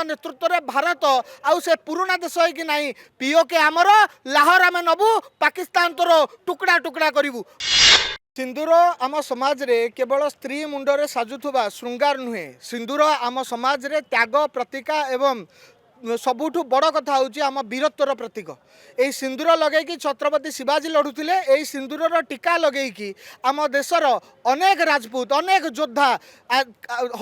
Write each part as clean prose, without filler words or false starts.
नेतृत्व में भारत आउ से पुराना देश है कि नहीं पीओके आमर लाहौर आम नबू पाकिस्तान तोर टुकड़ा टुकड़ा करूँ। सिंदूर आम समाज रे केवल स्त्री मुंडरे साजुवा श्रृंगार नुहे सिंदूर आम समाज रे त्याग प्रतीका एवं सबुठ बड़ कथा हूँ आम वीरत्वर प्रतीक। यही सिंदूर लगे छत्रपति शिवाजी लड़ुले यही सिंदूर टीका लगे आम देशर अनेक राजपूत अनेक योद्धा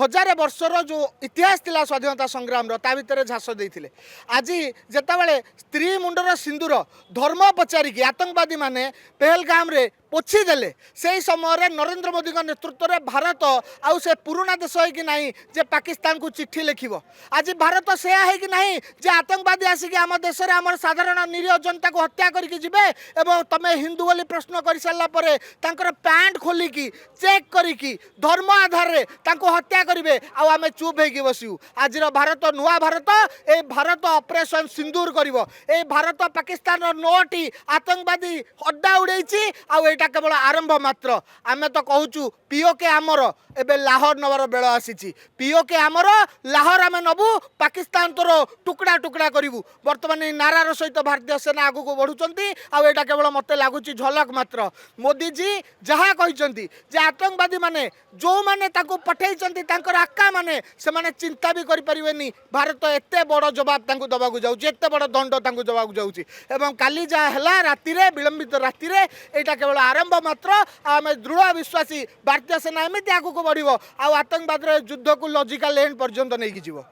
हजार वर्षर जो इतिहास थिला स्वाधीनता संग्राम ता भितर झास देते। आज जितेबाला स्त्री मुंडर सिंदूर धर्म पचारिकी आतंकवादी माने पहलगाम रे पोछी देले से समय नरेंद्र मोदी नेतृत्व में भारत आउ से पुराना देश है कि नहीं जे पाकिस्तान को चिट्ठी लिखिब। आज भारत से है कि नहीं जे आतंकवादी आसिक आम देश में आम साधारण निरीह जनता को हत्या करके जिबे एवं तमे हिंदू बोली प्रश्न कर सारा पर पैंट खोलिकी चेक करिकी धर्म आधार रे तांको हत्या करेंगे आम चुप होगी बसू। आज भारत नुआ भारत ए भारत ऑपरेशन सिंदूर करिवो ए भारत पाकिस्तान 9टी आतंकवादी अड्डा उड़े आउ केवल आरंभ मात्र। आमे तो कहूँ पीओके आमर एबे लाहौर नवर बेल आसी पीओके आमर लाहौर आम नबू पाकिस्तान तोर टुकड़ा टुकड़ा करूँ। बर्तमान नारार सहित भारतीय सेना आगू को बढ़ुंट आटा केवल मत लगुच झलक मात्र। मोदी जी जहाँ कहते आतंकवादी माने जो माने पठे आका माने से माने चिंता भी करें भारत एत बड़ जवाब दबाक जाते बड़ दंड दबाक जाऊँगी। काली जहाँ है राति विलंबित राति यहाँ केवल आरंभ मात्र। आम दृढ़ विश्वासी भारतीय सेना एमती आगू को बढ़ आतंकवाद युद्ध को लॉजिकल एंड पर्यंत नहीं जीव।